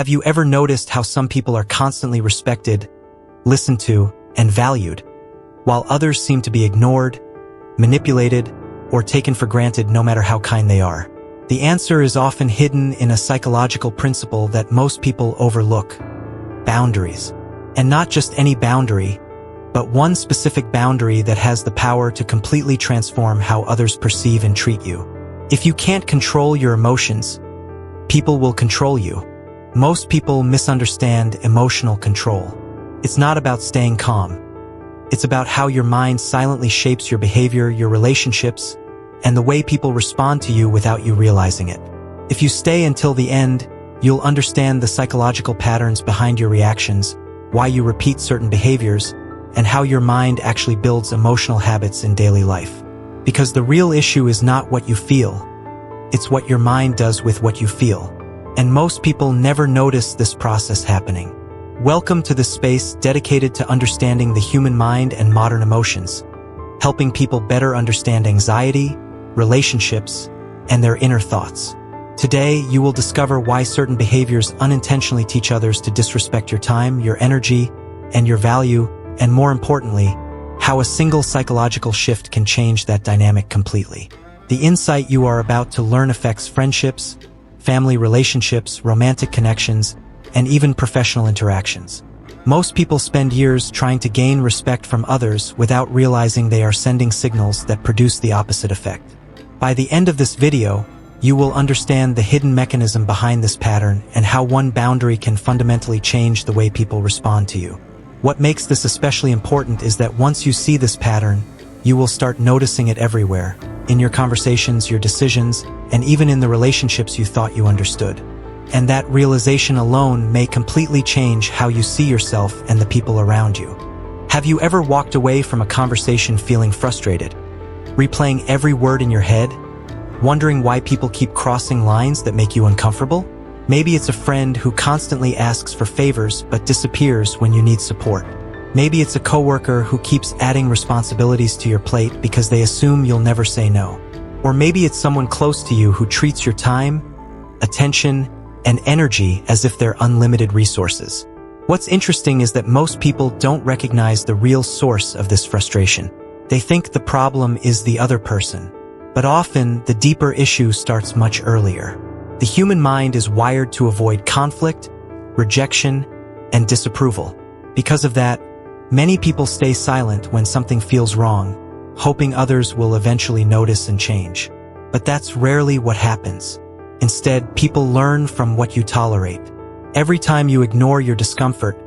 Have you ever noticed how some people are constantly respected, listened to, and valued, while others seem to be ignored, manipulated, or taken for granted no matter how kind they are? The answer is often hidden in a psychological principle that most people overlook: boundaries. And not just any boundary, but one specific boundary that has the power to completely transform how others perceive and treat you. If you can't control your emotions, people will control you. Most people misunderstand emotional control. It's not about staying calm. It's about how your mind silently shapes your behavior, your relationships, and the way people respond to you without you realizing it. If you stay until the end, you'll understand the psychological patterns behind your reactions, why you repeat certain behaviors, and how your mind actually builds emotional habits in daily life. Because the real issue is not what you feel, it's what your mind does with what you feel. And most people never notice this process happening. Welcome to the space dedicated to understanding the human mind and modern emotions, helping people better understand anxiety, relationships, and their inner thoughts. Today, you will discover why certain behaviors unintentionally teach others to disrespect your time, your energy, and your value, and more importantly, how a single psychological shift can change that dynamic completely. The insight you are about to learn affects friendships, family relationships, romantic connections, and even professional interactions. Most people spend years trying to gain respect from others without realizing they are sending signals that produce the opposite effect. By the end of this video, you will understand the hidden mechanism behind this pattern and how one boundary can fundamentally change the way people respond to you. What makes this especially important is that once you see this pattern, you will start noticing it everywhere, in your conversations, your decisions, and even in the relationships you thought you understood. And that realization alone may completely change how you see yourself and the people around you. Have you ever walked away from a conversation feeling frustrated, replaying every word in your head, wondering why people keep crossing lines that make you uncomfortable? Maybe it's a friend who constantly asks for favors but disappears when you need support. Maybe it's a coworker who keeps adding responsibilities to your plate because they assume you'll never say no. Or maybe it's someone close to you who treats your time, attention, and energy as if they're unlimited resources. What's interesting is that most people don't recognize the real source of this frustration. They think the problem is the other person. But often, the deeper issue starts much earlier. The human mind is wired to avoid conflict, rejection, and disapproval. Because of that, many people stay silent when something feels wrong, hoping others will eventually notice and change. But that's rarely what happens. Instead, people learn from what you tolerate. Every time you ignore your discomfort,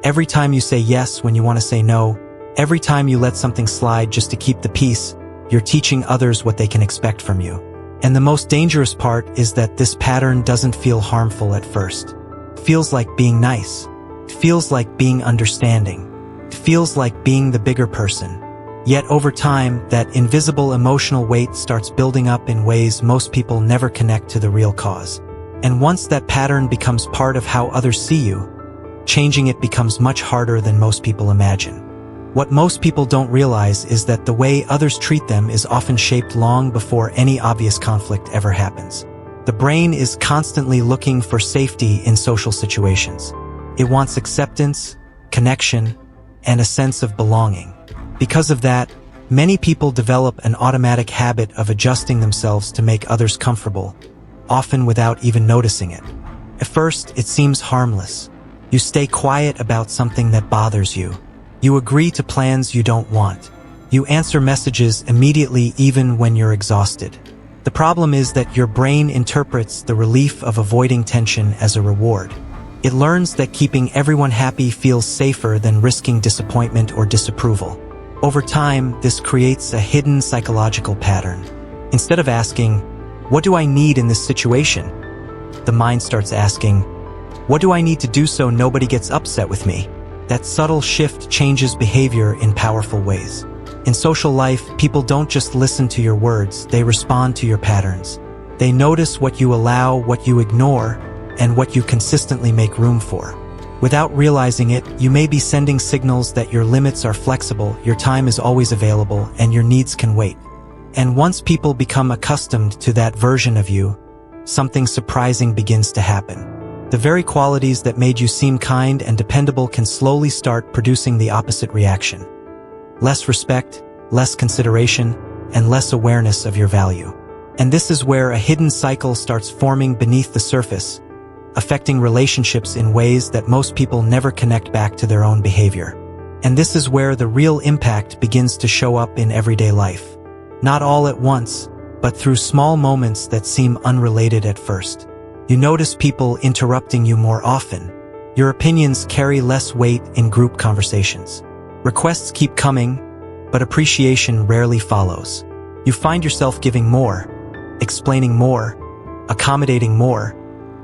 every time you say yes when you want to say no, every time you let something slide just to keep the peace, you're teaching others what they can expect from you. And the most dangerous part is that this pattern doesn't feel harmful at first. It feels like being nice. It feels like being understanding. It feels like being the bigger person. Yet over time, that invisible emotional weight starts building up in ways most people never connect to the real cause. And once that pattern becomes part of how others see you, changing it becomes much harder than most people imagine. What most people don't realize is that the way others treat them is often shaped long before any obvious conflict ever happens. The brain is constantly looking for safety in social situations. It wants acceptance, connection, and a sense of belonging. Because of that, many people develop an automatic habit of adjusting themselves to make others comfortable, often without even noticing it. At first, it seems harmless. You stay quiet about something that bothers you. You agree to plans you don't want. You answer messages immediately even when you're exhausted. The problem is that your brain interprets the relief of avoiding tension as a reward. It learns that keeping everyone happy feels safer than risking disappointment or disapproval. Over time, this creates a hidden psychological pattern. Instead of asking, "What do I need in this situation?" the mind starts asking, "What do I need to do so nobody gets upset with me?" That subtle shift changes behavior in powerful ways. In social life, people don't just listen to your words, they respond to your patterns. They notice what you allow, what you ignore, and what you consistently make room for. Without realizing it, you may be sending signals that your limits are flexible, your time is always available, and your needs can wait. And once people become accustomed to that version of you, something surprising begins to happen. The very qualities that made you seem kind and dependable can slowly start producing the opposite reaction. Less respect, less consideration, and less awareness of your value. And this is where a hidden cycle starts forming beneath the surface, affecting relationships in ways that most people never connect back to their own behavior. And this is where the real impact begins to show up in everyday life. Not all at once, but through small moments that seem unrelated at first. You notice people interrupting you more often. Your opinions carry less weight in group conversations. Requests keep coming, but appreciation rarely follows. You find yourself giving more, explaining more, accommodating more,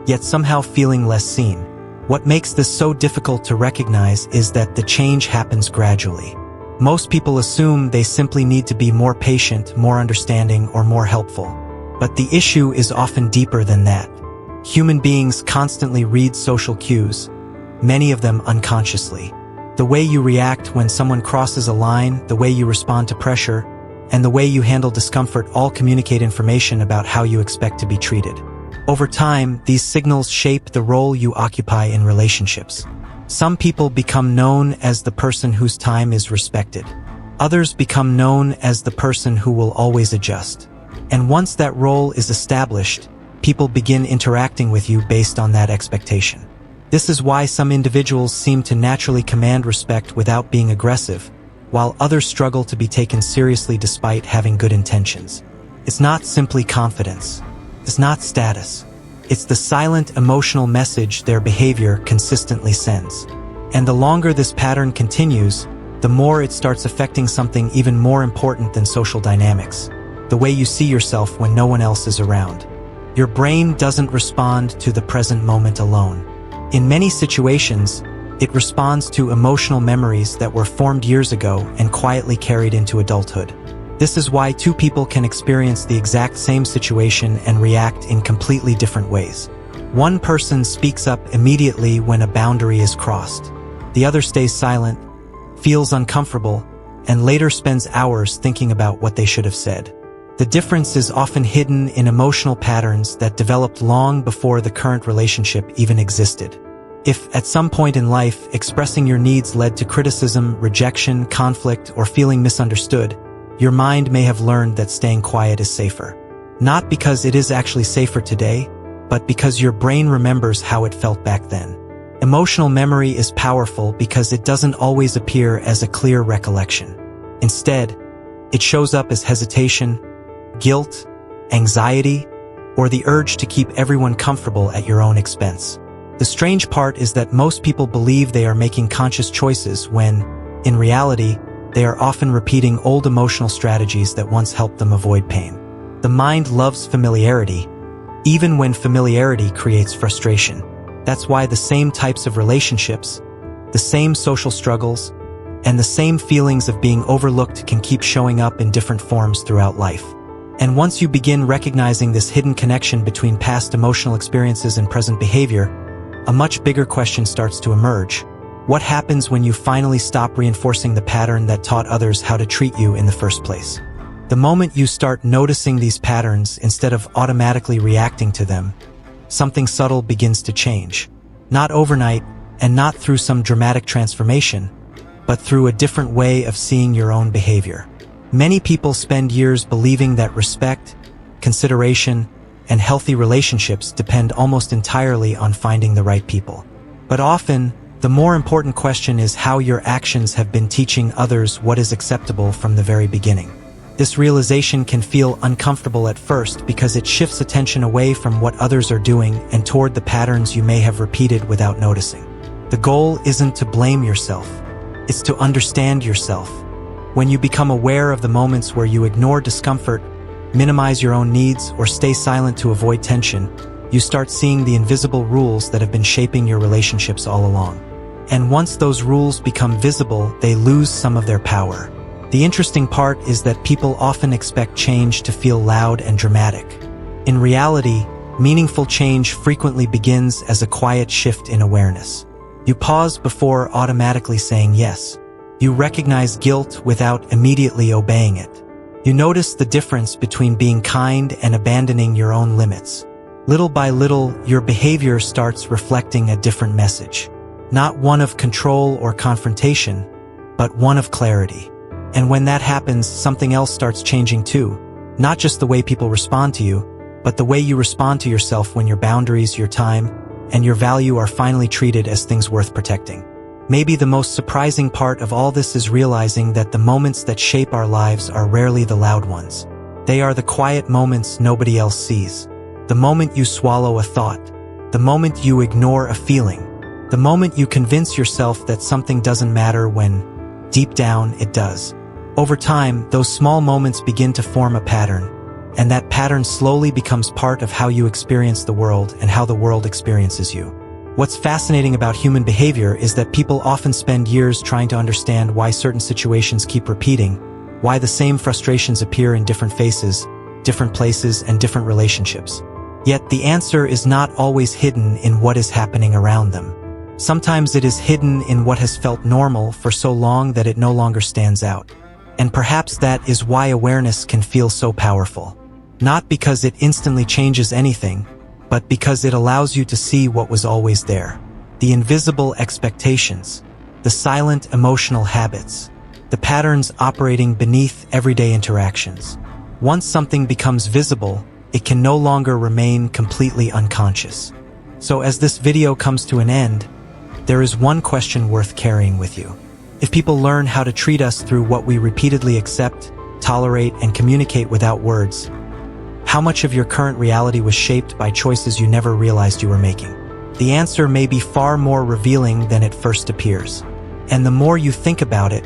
yet somehow feeling less seen. What makes this so difficult to recognize is that the change happens gradually. Most people assume they simply need to be more patient, more understanding, or more helpful. But the issue is often deeper than that. Human beings constantly read social cues, many of them unconsciously. The way you react when someone crosses a line, the way you respond to pressure, and the way you handle discomfort all communicate information about how you expect to be treated. Over time, these signals shape the role you occupy in relationships. Some people become known as the person whose time is respected. Others become known as the person who will always adjust. And once that role is established, people begin interacting with you based on that expectation. This is why some individuals seem to naturally command respect without being aggressive, while others struggle to be taken seriously despite having good intentions. It's not simply confidence. It's not status. It's the silent emotional message their behavior consistently sends. And the longer this pattern continues, the more it starts affecting something even more important than social dynamics: the way you see yourself when no one else is around. Your brain doesn't respond to the present moment alone. In many situations, it responds to emotional memories that were formed years ago and quietly carried into adulthood. This is why two people can experience the exact same situation and react in completely different ways. One person speaks up immediately when a boundary is crossed. The other stays silent, feels uncomfortable, and later spends hours thinking about what they should have said. The difference is often hidden in emotional patterns that developed long before the current relationship even existed. If, at some point in life, expressing your needs led to criticism, rejection, conflict, or feeling misunderstood, your mind may have learned that staying quiet is safer. Not because it is actually safer today, but because your brain remembers how it felt back then. Emotional memory is powerful because it doesn't always appear as a clear recollection. Instead, it shows up as hesitation, guilt, anxiety, or the urge to keep everyone comfortable at your own expense. The strange part is that most people believe they are making conscious choices when, in reality, they are often repeating old emotional strategies that once helped them avoid pain. The mind loves familiarity, even when familiarity creates frustration. That's why the same types of relationships, the same social struggles, and the same feelings of being overlooked can keep showing up in different forms throughout life. And once you begin recognizing this hidden connection between past emotional experiences and present behavior, a much bigger question starts to emerge. What happens when you finally stop reinforcing the pattern that taught others how to treat you in the first place? The moment you start noticing these patterns instead of automatically reacting to them, something subtle begins to change. Not overnight, and not through some dramatic transformation, but through a different way of seeing your own behavior. Many people spend years believing that respect, consideration, and healthy relationships depend almost entirely on finding the right people. But often, the more important question is how your actions have been teaching others what is acceptable from the very beginning. This realization can feel uncomfortable at first because it shifts attention away from what others are doing and toward the patterns you may have repeated without noticing. The goal isn't to blame yourself, it's to understand yourself. When you become aware of the moments where you ignore discomfort, minimize your own needs, or stay silent to avoid tension, you start seeing the invisible rules that have been shaping your relationships all along. And once those rules become visible, they lose some of their power. The interesting part is that people often expect change to feel loud and dramatic. In reality, meaningful change frequently begins as a quiet shift in awareness. You pause before automatically saying yes. You recognize guilt without immediately obeying it. You notice the difference between being kind and abandoning your own limits. Little by little, your behavior starts reflecting a different message. Not one of control or confrontation, but one of clarity. And when that happens, something else starts changing too. Not just the way people respond to you, but the way you respond to yourself when your boundaries, your time, and your value are finally treated as things worth protecting. Maybe the most surprising part of all this is realizing that the moments that shape our lives are rarely the loud ones. They are the quiet moments nobody else sees. The moment you swallow a thought. The moment you ignore a feeling. The moment you convince yourself that something doesn't matter when, deep down, it does. Over time, those small moments begin to form a pattern, and that pattern slowly becomes part of how you experience the world and how the world experiences you. What's fascinating about human behavior is that people often spend years trying to understand why certain situations keep repeating, why the same frustrations appear in different faces, different places, and different relationships. Yet the answer is not always hidden in what is happening around them. Sometimes it is hidden in what has felt normal for so long that it no longer stands out. And perhaps that is why awareness can feel so powerful. Not because it instantly changes anything, but because it allows you to see what was always there. The invisible expectations, the silent emotional habits, the patterns operating beneath everyday interactions. Once something becomes visible, it can no longer remain completely unconscious. So as this video comes to an end, there is one question worth carrying with you. If people learn how to treat us through what we repeatedly accept, tolerate, and communicate without words, how much of your current reality was shaped by choices you never realized you were making? The answer may be far more revealing than it first appears. And the more you think about it,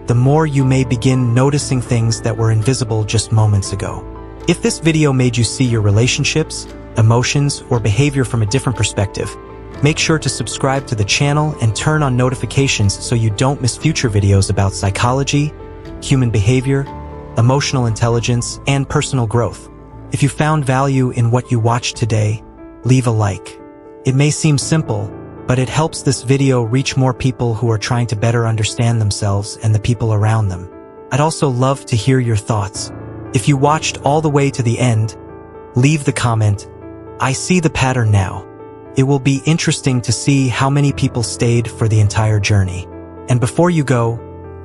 the more you may begin noticing things that were invisible just moments ago. If this video made you see your relationships, emotions, or behavior from a different perspective, make sure to subscribe to the channel and turn on notifications so you don't miss future videos about psychology, human behavior, emotional intelligence, and personal growth. If you found value in what you watched today, leave a like. It may seem simple, but it helps this video reach more people who are trying to better understand themselves and the people around them. I'd also love to hear your thoughts. If you watched all the way to the end, leave the comment, "I see the pattern now." It will be interesting to see how many people stayed for the entire journey. And before you go,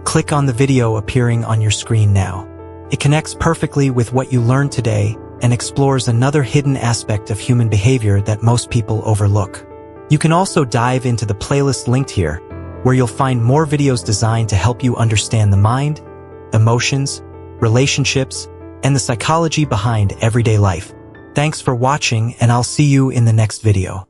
click on the video appearing on your screen now. It connects perfectly with what you learned today and explores another hidden aspect of human behavior that most people overlook. You can also dive into the playlist linked here, where you'll find more videos designed to help you understand the mind, emotions, relationships, and the psychology behind everyday life. Thanks for watching, and I'll see you in the next video.